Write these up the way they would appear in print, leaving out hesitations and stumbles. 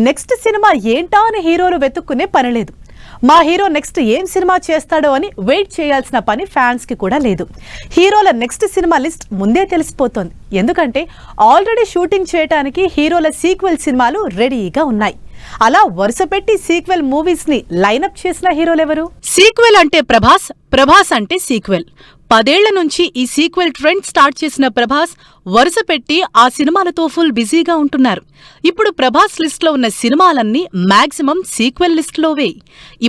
Next cinema ఏంటా అని హీరోలు వెతుక్కునే పనిలేదు. మా హీరో నెక్స్ట్ ఏం సినిమా చేస్తాడో అని వెయిట్ చేయాల్సిన పని ఫ్యాన్స్ కి కూడా లేదు. హీరోల నెక్స్ట్ సినిమా లిస్ట్ ముందే తెలిసిపోతోంది. ఎందుకంటే ఆల్రెడీ షూటింగ్ చేయడానికి హీరోల సీక్వెల్ సినిమాలు రెడీగా ఉన్నాయి. అలా వరుస పెట్టి సీక్వెల్ మూవీస్ ని లైనప్ చేసిన హీరోలెవరు? సీక్వెల్ అంటే ప్రభాస్, ప్రభాస్ అంటే సీక్వెల్. 10 ఏళ్ల నుంచి ఈ సీక్వెల్ ట్రెండ్ స్టార్ట్ చేసిన ప్రభాస్ వరుస పెట్టి ఆ సినిమాలతో ఫుల్ బిజీగా ఉంటున్నారు. ఇప్పుడు ప్రభాస్ లిస్ట్ లో ఉన్న సినిమాలన్నీ మాక్సిమం సీక్వెల్ లిస్ట్ లోవే.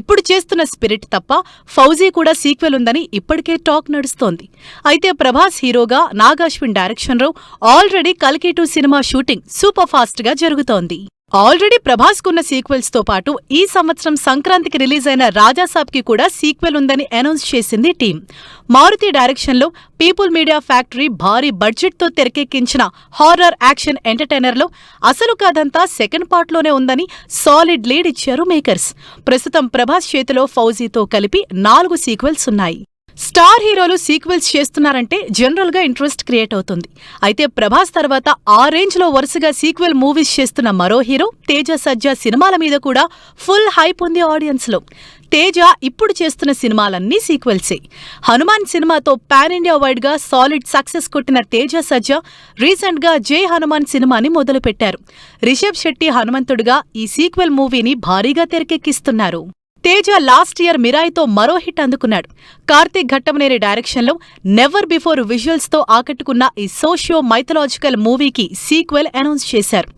ఇప్పుడు చేస్తున్న స్పిరిట్ తప్ప ఫౌజీ కూడా సీక్వెల్ ఉందని ఇప్పటికే టాక్ నడుస్తోంది. అయితే ప్రభాస్ హీరోగా నాగాశ్విన్ డైరెక్షన్ లో ఆల్రెడీ కల్కి 2 సినిమా షూటింగ్ సూపర్ ఫాస్ట్ గా జరుగుతోంది. ఆల్రెడీ ప్రభాస్ కున్న సీక్వెల్స్ తో పాటు ఈ సంవత్సరం సంక్రాంతికి రిలీజ్ అయిన రాజాసాబ్ కి కూడా సీక్వెల్ ఉందని అనౌన్స్ చేసింది టీం. మారుతి డైరెక్షన్ లో పీపుల్ మీడియా ఫ్యాక్టరీ భారీ బడ్జెట్ తో తెరకెక్కించిన హారర్ యాక్షన్ ఎంటర్టైనర్ లో అసలు కథంతా సెకండ్ పార్ట్ లోనే ఉందని సాలిడ్ లీడ్ ఇచ్చారు మేకర్స్. ప్రస్తుతం ప్రభాస్ చేతిలో ఫౌజీతో కలిపి 4 సీక్వెల్స్ ఉన్నాయి. స్టార్ హీరోలు సీక్వెల్స్ చేస్తున్నారంటే జనరల్ గా ఇంట్రెస్ట్ క్రియేట్ అవుతుంది. అయితే ప్రభాస్ తర్వాత ఆ రేంజ్ లో వరుసగా సీక్వెల్ మూవీస్ చేస్తున్న మరో హీరో తేజ సజ్జా సినిమాల మీద కూడా ఫుల్ హైప్ ఉంది ఆడియన్స్ లో. తేజ ఇప్పుడు చేస్తున్న సినిమాలన్నీ సీక్వెల్సే. హనుమాన్ సినిమాతో పాన్ ఇండియా వైడ్ గా సాలిడ్ సక్సెస్ కొట్టిన తేజ సజ్జా రీసెంట్ గా జై హనుమాన్ సినిమాని మొదలుపెట్టారు. రిషబ్ శెట్టి హనుమంతుడిగా ఈ సీక్వెల్ మూవీని భారీగా తెరకెక్కిస్తున్నారు. తేజ లాస్ట్ ఇయర్ మిరాయితో మరో హిట్ అందుకున్నాడు. కార్తీక్ ఘట్టమనేని డైరెక్షన్లో నెవర్ బిఫోర్ విజువల్స్ తో ఆకట్టుకున్న ఈ సోషియో మైథలాజికల్ మూవీకి సీక్వెల్ అనౌన్స్ చేశారు.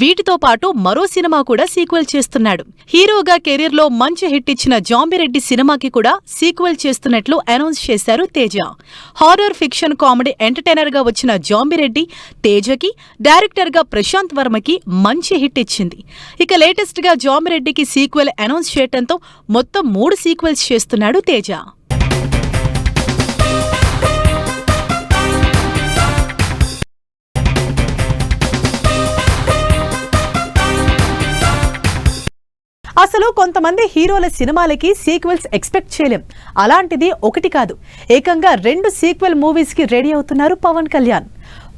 వీటితో పాటు మరో సినిమా కూడా సీక్వెల్ చేస్తున్నాడు. హీరోగా కెరీర్లో మంచి హిట్ ఇచ్చిన జాంబిరెడ్డి సినిమాకి కూడా సీక్వెల్ చేస్తున్నట్లు అనౌన్స్ చేశారు Teja. Horror fiction comedy entertainer గా వచ్చిన జాంబిరెడ్డి తేజకి, డైరెక్టర్ గా ప్రశాంత్ వర్మకి మంచి హిట్ ఇచ్చింది. ఇక లేటెస్ట్ గా జాంబిరెడ్డికి సీక్వెల్ అనౌన్స్ చేయడంతో మొత్తం 3 సీక్వెల్స్ చేస్తున్నాడు తేజ. అసలు కొంతమంది హీరోల సినిమాలకి సీక్వెల్స్ ఎక్స్పెక్ట్ చేయలేం. అలాంటిది ఒకటి కాదు, ఏకంగా 2 సీక్వెల్ మూవీస్ కి రెడీ అవుతున్నారు Pavan Kalyan.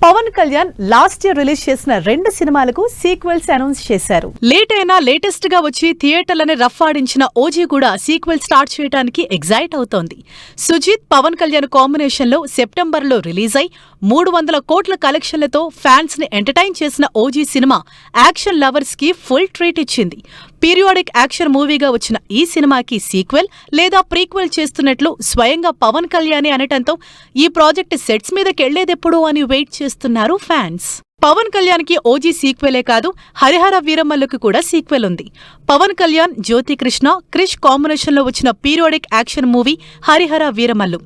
Pavan Kalyan last year release చేసిన 2 సినిమాలకు సీక్వెల్స్ అనౌన్స్ చేశారు. లేట్ అయినా లేటెస్ట్ గా వచ్చి థియేటర్లని రఫ్ ఆడించిన ఓజీ కూడా సీక్వెల్ స్టార్ట్ చేయడానికి ఎగ్జైట్ అవుతోంది. సుజిత్ పవన్ కళ్యాణ్ కాంబినేషన్ లో సెప్టెంబర్ లో రిలీజ్ అయి 300 కోట్ల కలెక్షన్లతో ఫ్యాన్స్ ని ఎంటర్టైన్ చేసిన ఓజీ సినిమా యాక్షన్ లవర్స్ కి ఫుల్ ట్రీట్ ఇచ్చింది. పీరియాడిక్ యాక్షన్ మూవీగా వచ్చిన ఈ సినిమాకి సీక్వెల్ లేదా ప్రీక్వెల్ చేస్తున్నట్లు స్వయంగా పవన్ కళ్యాణే అనటంతో ఈ ప్రాజెక్ట్ సెట్స్ మీదకెళ్లేదెప్పుడు అని వెయిట్ చేస్తున్నారు ఫ్యాన్స్. పవన్ కళ్యాణ్ కి ఓజీ సీక్వెలే కాదు, హరిహర వీరమల్లుకి కూడా సీక్వెల్ ఉంది. పవన్ కళ్యాణ్, జ్యోతి కృష్ణ, క్రిష్ కాంబినేషన్ లో వచ్చిన periodic action movie Harihara Veeramallu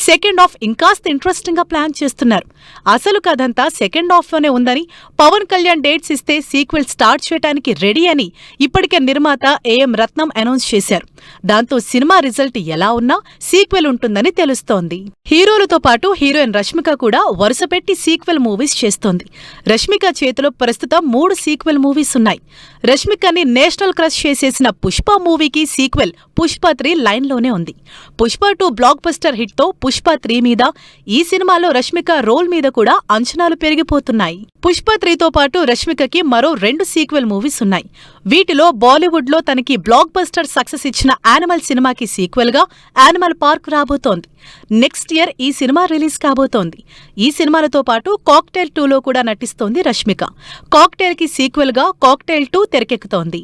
second half ఇంకాస్త ఇంట్రెస్టింగ్ గా ప్లాన్ చేస్తున్నారు. అసలు కథంతా సెకండ్ హాఫ్ లోనే ఉందని, పవన్ కళ్యాణ్ డేట్స్ ఇస్తే సీక్వెల్ స్టార్ట్ చేయడానికి రెడీ అని ఇప్పటికే నిర్మాత ఏఎం రత్నం అనౌన్స్ చేశారు. దాంతో సినిమా రిజల్ట్ ఎలా ఉన్నా సీక్వెల్ ఉంటుందని తెలుస్తోంది. హీరోలతో పాటు హీరోయిన్ రష్మిక కూడా వరుసపెట్టి సీక్వెల్ మూవీస్ చేస్తోంది. రష్మిక చేతిలో ప్రస్తుతం 3 సీక్వెల్ మూవీస్ ఉన్నాయి. రష్మికని నేషనల్ క్రష్ చేసేసిన పుష్ప మూవీకి సీక్వెల్ పుష్ప 3 లైన్లోనే ఉంది. పుష్ప 2 బ్లాక్ బస్టర్ హిట్ తో పుష్ప 3 మీద, ఈ సినిమాలో రష్మిక రోల్ మీద కూడా అంచనాలు పెరిగిపోతున్నాయి. పుష్ప 3తో పాటు రష్మికకి మరో 2 సీక్వెల్ మూవీస్ ఉన్నాయి. వీటిలో బాలీవుడ్ లో తనకి బ్లాక్ బస్టర్ సక్సెస్ ఇచ్చిన యానిమల్ సినిమాకి సీక్వెల్ గా యానిమల్ పార్క్ రాబోతోంది. నెక్స్ట్ ఇయర్ ఈ సినిమా రిలీజ్ కాబోతోంది. ఈ సినిమాలతో పాటు కాక్టైల్ 2లో కూడా నటిస్తోంది రష్మిక. కాక్టైల్ కి సీక్వెల్ గా కాక్టైల్ 2 తెరకెక్కుతోంది.